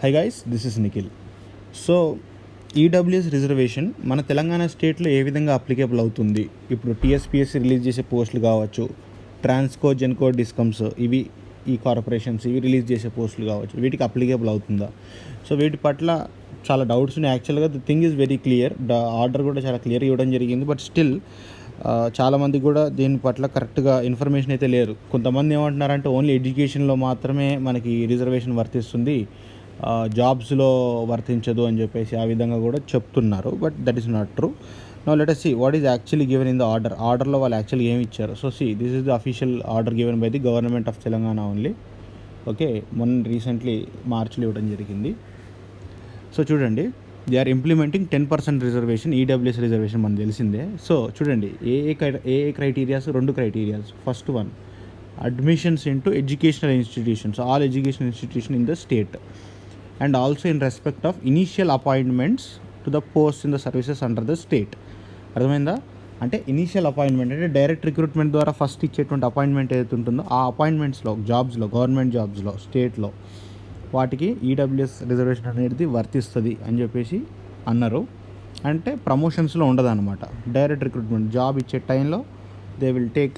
Hi guys, this is Nikhil. So EWS reservation మన తెలంగాణ స్టేట్లో ఏ విధంగా అప్లికేబుల్ అవుతుంది? ఇప్పుడు టీఎస్పీఎస్సీ రిలీజ్ చేసే పోస్టులు కావచ్చు, ట్రాన్స్కో జెన్కో డిస్కమ్స్ ఇవి ఈ కార్పొరేషన్స్ ఇవి రిలీజ్ చేసే పోస్టులు కావచ్చు, వీటికి అప్లికేబుల్ అవుతుందా? సో వీటి పట్ల చాలా డౌట్స్ ఉన్నాయి. యాక్చువల్గా the thing is very clear. Order కూడా చాలా క్లియర్ ఇవ్వడం జరిగింది. బట్ స్టిల్ చాలామంది కూడా దీని పట్ల కరెక్ట్గా ఇన్ఫర్మేషన్ అయితే లేరు. కొంతమంది ఏమంటున్నారంటే ఓన్లీ ఎడ్యుకేషన్లో మాత్రమే మనకి రిజర్వేషన్ వర్తిస్తుంది, జాబ్స్లో వర్తించదు అని చెప్పేసి ఆ విధంగా కూడా చెప్తున్నారు. But that is not true. Now let us see what is actually given in the ఆర్డర్లో వాళ్ళు యాక్చువల్గా ఏమి ఇచ్చారు. So this is the official order given by the government of Telangana only. Okay, మొన్న రీసెంట్లీ మార్చిలో ఇవ్వడం జరిగింది. సో చూడండి, they are implementing 10% reservation, EWS reservation మనకు తెలిసిందే. సో చూడండి, ఏ criterias, 2 criterias. First one, admissions into educational institutions, all educational institution in the state, and also in respect of initial appointments to the post in the services under the state. అర్థమైందా? అంటే initial appointment అంటే direct recruitment ద్వారా first ఇచ్చేటువంటి appointment ఏదైతే ఉంటుందో ఆ అపాయింట్మెంట్స్లో, జాబ్స్లో, government జాబ్స్లో, స్టేట్లో వాటికి ఈడబ్ల్యూఎస్ రిజర్వేషన్ అనేది వర్తిస్తుంది అని చెప్పేసి అన్నారు. అంటే ప్రమోషన్స్లో ఉండదు అనమాట. డైరెక్ట్ రిక్రూట్మెంట్ జాబ్ ఇచ్చే టైంలో they will take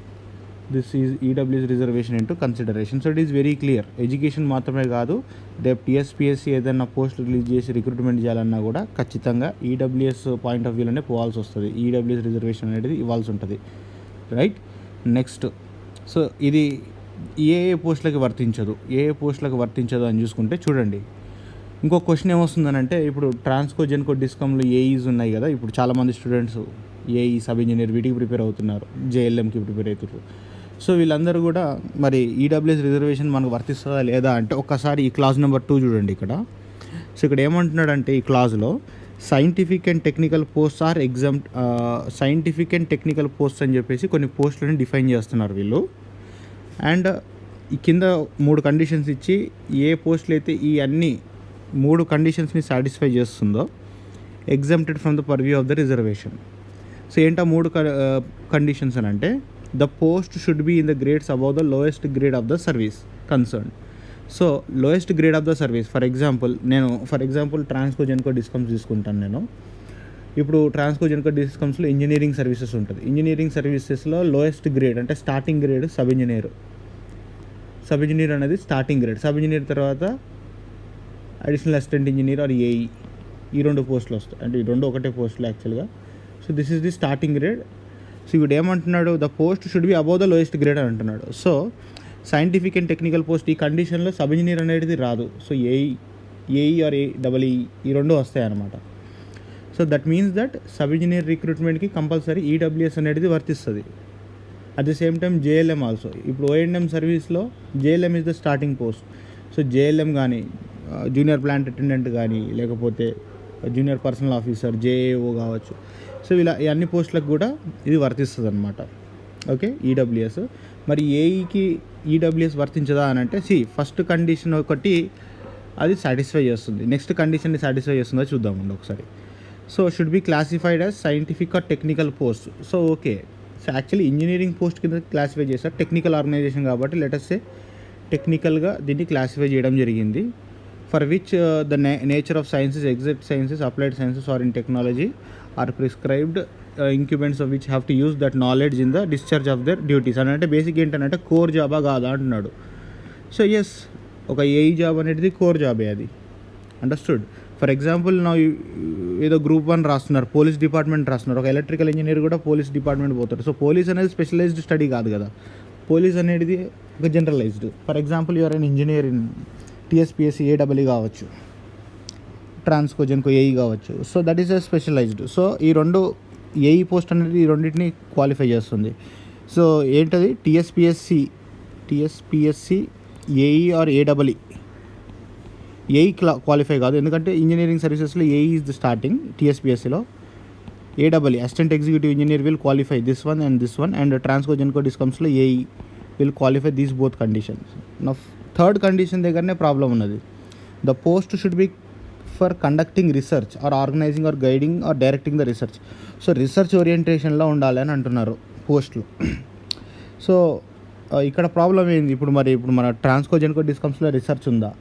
this is EWS reservation into consideration. So it is very clear. Education మాత్రమే కాదు, రేపు టీఎస్పీఎస్సీ ఏదైనా పోస్ట్ రిలీజ్ చేసి రిక్రూట్మెంట్ చేయాలన్నా కూడా ఖచ్చితంగా ఈడబ్ల్యూఎస్ పాయింట్ ఆఫ్ వ్యూలోనే పోవాల్సి వస్తుంది. ఈడబ్ల్యూఎస్ రిజర్వేషన్ అనేది ఇవ్వాల్సి ఉంటుంది, రైట్? నెక్స్ట్, సో ఇది ఏ పోస్టులకి వర్తించదు, ఏ పోస్టులకు వర్తించదు అని చూసుకుంటే చూడండి, ఇంకో క్వశ్చన్ ఏమొస్తుందనంటే, ఇప్పుడు ట్రాన్స్కో జెన్కో డిస్కమ్లో ఏఈస్ ఉన్నాయి కదా. ఇప్పుడు చాలామంది స్టూడెంట్స్ ఏఈ, సబ్ ఇంజనీర్ వీటికి ప్రిపేర్ అవుతున్నారు, జేఎల్ఎంకి ప్రిపేర్ అవుతున్నారు. సో వీళ్ళందరూ కూడా మరి ఈడబ్ల్యూఎస్ రిజర్వేషన్ మనకు వర్తిస్తుందా లేదా అంటే ఒక్కసారి ఈ క్లాజ్ నెంబర్ 2 చూడండి ఇక్కడ. సో ఇక్కడ ఏమంటున్నాడంటే ఈ క్లాజ్లో scientific and technical posts are exempt, scientific and technical posts అని చెప్పేసి కొన్ని పోస్టులను డిఫైన్ చేస్తున్నారు వీళ్ళు. అండ్ ఈ కింద 3 కండిషన్స్ ఇచ్చి ఏ పోస్టులు అయితే ఈ అన్ని 3 కండిషన్స్ని సాటిస్ఫై చేస్తుందో exempted from the purview of the reservation. So ఏంటో 3 కండిషన్స్ అని అంటే, the post should be in the grades above the lowest grade of the service concern. So lowest grade of the service, for example Transco Genco Discoms తీసుకుంటాను నేను. ఇప్పుడు ట్రాన్స్కో జెన్కో డిస్కమ్స్లో engineering services ఉంటుంది. Engineering సర్వీసెస్లో lowest grade అంటే స్టార్టింగ్ గ్రేడ్ సబ్ ఇంజనీర్ అనేది starting grade. Sub engineer తర్వాత additional assistant engineer or AE, ఈ 2 పోస్టులు వస్తాయి. అంటే ఈ 2 ఒకటే పోస్టులు యాక్చువల్గా. So this is the starting grade. So ఇప్పుడు ఏమంటున్నాడు, the post should B above the lowest grade అని అంటున్నాడు. So scientific and technical post ఈ కండిషన్లో సబ్ ఇంజనీర్ అనేది రాదు. సో ఏఈ ఆర్ ఏఈ ఈ 2 వస్తాయి అన్నమాట. So that means that sub engineer రిక్రూట్మెంట్కి కంపల్సరీ ఈడబ్ల్యూఎస్ అనేది వర్తిస్తుంది. At the same time JLM also. ఇప్పుడు ఓఎన్ఎం సర్వీస్లో JLM is the starting post. So JLM కానీ, జూనియర్ ప్లాంట్ అటెండెంట్ కానీ, లేకపోతే జూనియర్ పర్సనల్ ఆఫీసర్, జేఏఓ కావచ్చు. సో ఇలా ఈ అన్ని పోస్టులకు కూడా ఇది వర్తిస్తుంది అనమాట. Okay, EWS. మరి ఏఈకి ఈడబ్ల్యూఎస్ వర్తించదా అని అంటే, ఫస్ట్ కండిషన్ ఒకటి అది సాటిస్ఫై చేస్తుంది. నెక్స్ట్ కండిషన్ని సాటిస్ఫై చేస్తుందో చూద్దామండి ఒకసారి. So should be classified as scientific or technical post. So okay, so actually engineering post కింద క్లాసిఫై చేస్తారు, టెక్నికల్ ఆర్గనైజేషన్ కాబట్టి లెట్ us say టెక్నికల్గా దీన్ని క్లాసిఫై చేయడం జరిగింది. For which the nature of sciences, exact sciences, applied sciences or in technology or prescribed incumbents of which have to use that knowledge in the discharge of their duties అని అంటే basic ఏంటంటే core జాబా కాదా అంటున్నాడు. So yes, ఒక AE job అనేది core జాబే, అది అండర్స్టూడ్. ఫర్ ఎగ్జాంపుల్ నా ఏదో గ్రూప్ 1 రాస్తున్నారు, పోలీస్ డిపార్ట్మెంట్ రాస్తున్నారు, ఒక ఎలక్ట్రికల్ ఇంజనీర్ కూడా పోలీస్ డిపార్ట్మెంట్ పోతాడు. సో పోలీస్ అనేది స్పెషలైజ్డ్ స్టడీ కాదు కదా, పోలీస్ అనేది ఒక generalised. For example you're an engineer in TSPSC AW కావచ్చు, ట్రాన్స్కో జెన్కో ఏఈ కావచ్చు. So that is a specialised. So ఈ 2 ఏఈ పోస్ట్ అనేది ఈ రెండింటిని క్వాలిఫై చేస్తుంది. సో ఏంటది, TSPSC AE or AW. AE qualify కాదు, ఎందుకంటే ఇంజనీరింగ్ సర్వీసెస్లో ఏఈ ఈజ్ ద స్టార్టింగ్. టీఎస్పీఎస్సీలో AW assistant executive engineer will qualify this one and Transco Genco డిస్కమ్స్లో AE will qualify these both conditions. నా థర్డ్ కండిషన్ దగ్గరనే ప్రాబ్లం ఉన్నది. The post should be for conducting research or organising or guiding or directing the research. So research ఓరియంటేషన్లో ఉండాలి అని అంటున్నారు పోస్టులు. So ఇక్కడ ప్రాబ్లం ఏంది, ఇప్పుడు మన ట్రాన్స్కో జెన్కో డిస్కమ్స్లో రీసెర్చ్ ఉందా?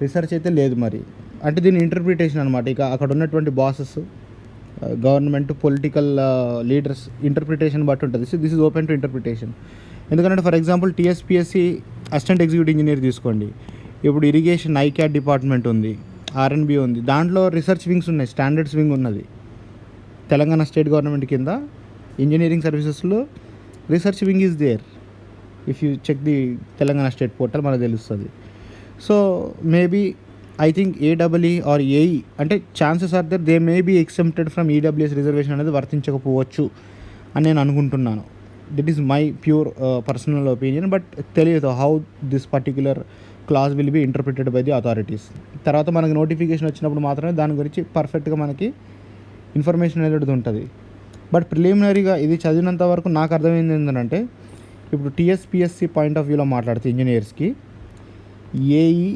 రీసెర్చ్ అయితే లేదు మరి. అంటే దీని ఇంటర్ప్రిటేషన్ అనమాట. ఇక అక్కడ ఉన్నటువంటి bosses, government, political leaders interpretation బట్టి ఉంటుంది. So this is open to interpretation. ఎందుకంటే for example TSPSC assistant executive engineer తీసుకోండి. ఇప్పుడు ఇరిగేషన్ ఐక్యాట్ డిపార్ట్మెంట్ ఉంది, ఆర్ఎన్బి ఉంది. దాంట్లో రీసెర్చ్ వింగ్స్ ఉన్నాయి, స్టాండర్డ్స్ వింగ్ ఉన్నది. తెలంగాణ స్టేట్ గవర్నమెంట్ కింద ఇంజనీరింగ్ సర్వీసెస్లో research wing is there. If you check the Telangana state portal మనకు తెలుస్తుంది. So maybe I think AWE or AE అంటే chances are there they may be exempted from EWS reservation అనేది వర్తించకపోవచ్చు అని నేను అనుకుంటున్నాను. That is my pure personal opinion. But తెలియదు how this particular clause will be interpreted by the authorities. తర్వాత మనకి notification వచ్చినప్పుడు మాత్రమే దాని గురించి పర్ఫెక్ట్గా మనకి ఇన్ఫర్మేషన్ అనేది ఉంటుంది. బట్ ప్రిలిమినరీగా ఇది చదివినంత వరకు నాకు అర్థమైంది ఏంటంటే, ఇప్పుడు టీఎస్పీఎస్సీ పాయింట్ ఆఫ్ వ్యూలో మాట్లాడితే ఇంజనీర్స్కి ఏఈ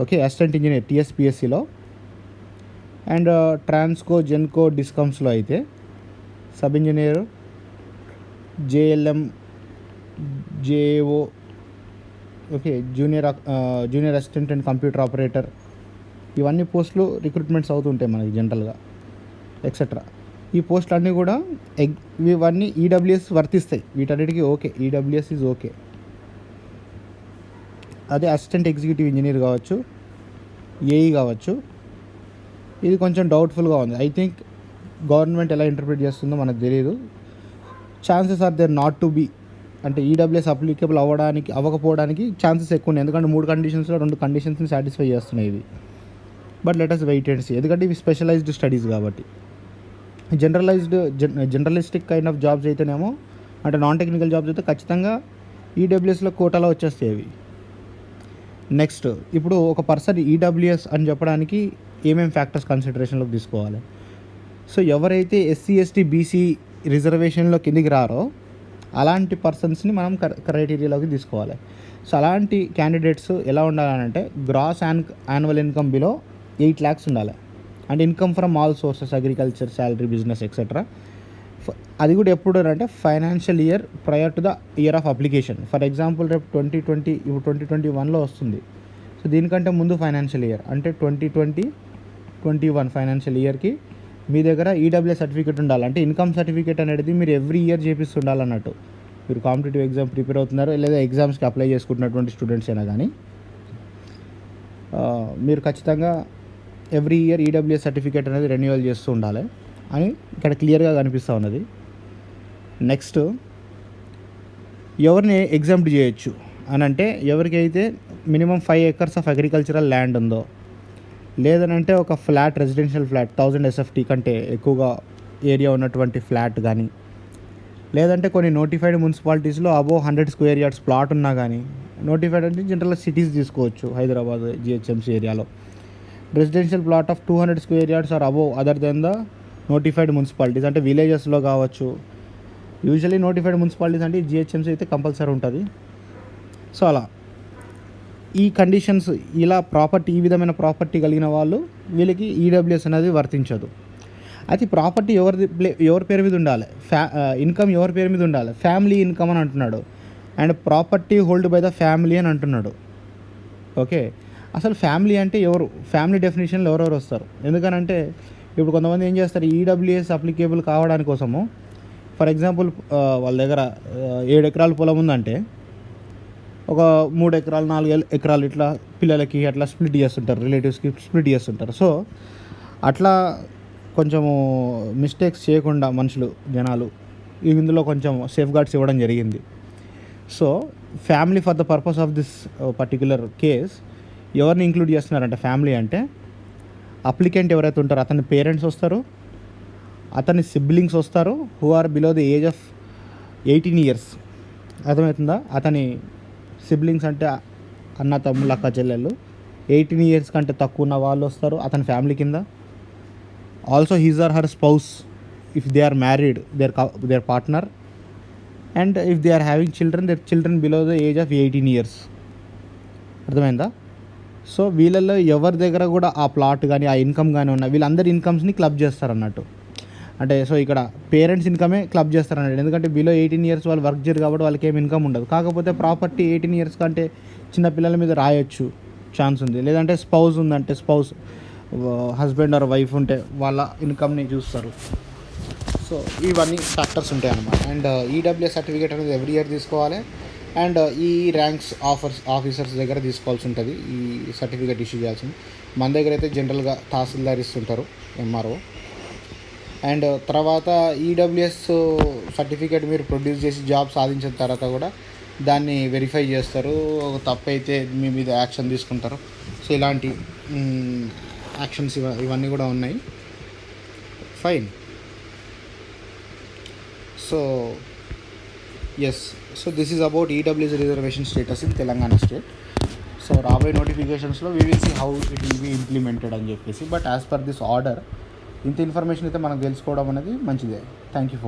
ఓకే అసిస్టెంట్ ఇంజనీర్ టీఎస్పీఎస్సీలో, అండ్ ట్రాన్స్కో, జెన్కో, డిస్కమ్స్లో అయితే sub engineer, JLM, JO, okay junior assistant and computer operator, ఇవన్నీ పోస్టులు రిక్రూట్మెంట్స్ అవుతుంటాయి మనకి జనరల్గా ఎక్సెట్రా. ఈ పోస్టులు అన్నీ కూడా ఇవన్నీ ఈడబ్ల్యూఎస్ వర్తిస్తాయి. వీటన్నిటికీ ఓకే, ఈడబ్ల్యూఎస్ ఈజ్ ఓకే. అదే అసిస్టెంట్ ఎగ్జిక్యూటివ్ ఇంజనీర్ కావచ్చు, ఏఈ కావచ్చు, ఇది కొంచెం డౌట్ఫుల్గా ఉంది. ఐ థింక్ గవర్నమెంట్ ఎలా ఇంటర్ప్రిట్ చేస్తుందో మనకు తెలియదు. Chances are there not to be, అంటే ఈడబ్ల్యూఎస్ అప్లికేబుల్ అవ్వకపోవడానికి ఛాన్సెస్ ఎక్కువ ఉన్నాయి. ఎందుకంటే 3 కండిషన్స్లో 2 కండిషన్స్ని సాటిస్ఫై చేస్తున్నాయి ఇవి. But let us wait and see. ఎందుకంటే ఇవి స్పెషలైజ్డ్ స్టడీస్ కాబట్టి. జనరలిస్టిక్ కైండ్ ఆఫ్ జాబ్స్ అయితేనేమో, అంటే నాన్ టెక్నికల్ జాబ్స్ అయితే ఖచ్చితంగా ఈడబ్ల్యూఎస్లో కోటాలో వచ్చేస్తాయి అవి. నెక్స్ట్, ఇప్పుడు ఒక పర్సన్ ఈడబ్ల్యూఎస్ అని చెప్పడానికి ఏమేమి ఫ్యాక్టర్స్ కన్సిడరేషన్లోకి తీసుకోవాలి? సో ఎవరైతే ఎస్సీ, ఎస్టీ, బీసీ రిజర్వేషన్లో కిందికి రారో అలాంటి పర్సన్స్ని మనం క్రైటీరియాలోకి తీసుకోవాలి. సో అలాంటి క్యాండిడేట్స్ ఎలా ఉండాలంటే gross annual income below 8 lakhs ఉండాలి. అంటే income from all sources, agriculture, salary, business etcetera. అది కూడా ఎప్పుడు అంటే financial year prior to the year of application. For example రేపు 2020, ఇప్పుడు 2021లో వస్తుంది. సో దీనికంటే ముందు ఫైనాన్షియల్ ఇయర్ అంటే 2020-21 ఫైనాన్షియల్ ఇయర్కి మీ దగ్గర ఈడబ్ల్యూఎస్ సర్టిఫికేట్ ఉండాలి. అంటే ఇన్కమ్ సర్టిఫికేట్ అనేది మీరు ఎవ్రీ ఇయర్ చేపిస్తుండాలన్నట్టు. మీరు కాంపిటేటివ్ ఎగ్జామ్ ప్రిపేర్ అవుతున్నారు లేదా ఎగ్జామ్స్కి అప్లై చేసుకుంటున్నటువంటి స్టూడెంట్స్ అయినా కానీ మీరు ఖచ్చితంగా ఎవ్రీ ఇయర్ ఈడబ్ల్యూఎస్ సర్టిఫికేట్ అనేది రెన్యువల్ చేస్తూ ఉండాలి అని ఇక్కడ క్లియర్గా కనిపిస్తూ ఉన్నది. నెక్స్ట్, ఎవరిని ఎగ్జామ్ట్ చేయొచ్చు అని అంటే ఎవరికైతే minimum 5 acres of agricultural land ఉందో, లేదనంటే ఒక ఫ్లాట్, రెసిడెన్షియల్ ఫ్లాట్ 1000 SFT కంటే ఎక్కువగా ఏరియా ఉన్నటువంటి ఫ్లాట్ కానీ, లేదంటే కొన్ని నోటిఫైడ్ మున్సిపాలిటీస్లో అబోవ్ 100 square yards ప్లాట్ ఉన్నా కానీ, నోటిఫైడ్ అంటే జనరల్గా సిటీస్ తీసుకోవచ్చు, హైదరాబాద్, జిహెచ్ఎంసీ ఏరియాలో residential plot of 200 square yards or above other than the notified municipalities, అంటే విలేజెస్లో కావచ్చు. యూజువల్లీ నోటిఫైడ్ మున్సిపాలిటీస్ అంటే జిహెచ్ఎంసీ అయితే కంపల్సరీ ఉంటుంది. సో అలా ఈ కండిషన్స్, ఇలా ప్రాపర్టీ, ఈ విధమైన ప్రాపర్టీ కలిగిన వాళ్ళు వీళ్ళకి ఈడబ్ల్యూఎస్ అనేది వర్తించదు. అయితే ప్రాపర్టీ ఎవరి పేరు మీద ఉండాలి, ఇన్కమ్ ఎవరి పేరు మీద ఉండాలి, ఫ్యామిలీ ఇన్కమ్ అని అంటున్నాడు. And property hold by the family అని అంటున్నాడు. ఓకే, అసలు ఫ్యామిలీ అంటే ఎవరు, ఫ్యామిలీ డెఫినేషన్లో ఎవరెవరు వస్తారు? ఎందుకనంటే ఇప్పుడు కొంతమంది ఏం చేస్తారు, ఈడబ్ల్యూఎస్ అప్లికేబుల్ కావడానికి కోసము ఫర్ ఎగ్జాంపుల్ వాళ్ళ దగ్గర 7 ఎకరాల పొలం ఉందంటే ఒక 3 ఎకరాలు 4 ఎకరాలు ఇట్లా పిల్లలకి అట్లా స్ప్లిట్ చేస్తుంటారు, రిలేటివ్స్కి స్ప్లిట్ చేస్తుంటారు. సో అట్లా కొంచెము మిస్టేక్స్ చేయకుండా జనాలు ఇందులో కొంచెం సేఫ్ గార్డ్స్ ఇవ్వడం జరిగింది. So family for the purpose of this particular case ఎవరిని ఇంక్లూడ్ చేస్తున్నారంటే, ఫ్యామిలీ అంటే అప్లికెంట్ ఎవరైతే ఉంటారో అతని పేరెంట్స్ వస్తారు, అతని సిబ్లింగ్స్ వస్తారు who are below the age of 18 years. అర్థమవుతుందా? అతని సిబ్లింగ్స్ అంటే అన్న, తమ్ముళ్ళు, అక్క, చెల్లెళ్ళు 18 years కంటే తక్కువ ఉన్న వాళ్ళు వస్తారు అతని ఫ్యామిలీ కింద. Also his or her spouse if they are married, their partner, and if they are having children below the age of 18 years. అర్థమైందా? సో వీళ్ళల్లో ఎవరి దగ్గర కూడా ఆ ప్లాట్ కానీ ఆ ఇన్కమ్ కానీ ఉన్న వీళ్ళందరి ఇన్కమ్స్ని క్లబ్ చేస్తారన్నట్టు. అంటే సో ఇక్కడ పేరెంట్స్ ఇన్కమే క్లబ్ చేస్తారన్నట్టు. ఎందుకంటే బిలో 18 years వాళ్ళు వర్క్ చేయరు కాబట్టి వాళ్ళకి ఏమి ఇన్కమ్ ఉండదు. కాకపోతే ప్రాపర్టీ 18 years కంటే చిన్న పిల్లల మీద రాయొచ్చు, ఛాన్స్ ఉంది. లేదంటే స్పౌస్ ఉందంటే స్పౌస్ హస్బెండ్ ఆర్ వైఫ్ ఉంటే వాళ్ళ ఇన్కమ్ని చూస్తారు. సో ఇవన్నీ ఫ్యాక్టర్స్ ఉంటాయి అన్నమాట. అండ్ ఈడబ్ల్యూఎస్ సర్టిఫికేట్ అనేది ఎవ్రీ ఇయర్ తీసుకోవాలి. అండ్ ఈ ర్యాంక్స్ ఆఫీసర్స్ దగ్గర తీసుకోవాల్సి ఉంటుంది ఈ సర్టిఫికేట్ ఇష్యూ చేయాల్సింది. మన దగ్గర అయితే జనరల్గా తహసీల్దార్ ఇస్తుంటారు, ఎంఆర్ఓ. అండ్ తర్వాత ఈడబ్ల్యూఎస్ సర్టిఫికేట్ మీరు ప్రొడ్యూస్ చేసి జాబ్ సాధించిన తర్వాత కూడా దాన్ని వెరిఫై చేస్తారు. ఒక తప్పు అయితే మీ మీద యాక్షన్ తీసుకుంటారు. సో ఇలాంటి యాక్షన్స్ ఇవన్నీ కూడా ఉన్నాయి. Fine. So yes, so this is about EWS reservation status in Telangana state. So రాబోయే నోటిఫికేషన్స్లో we will see how it will be implemented అని చెప్పేసి. But as per this order ఇంత ఇన్ఫర్మేషన్ అయితే మనం తెలుసుకోవడం అనేది మంచిదే. Thank you.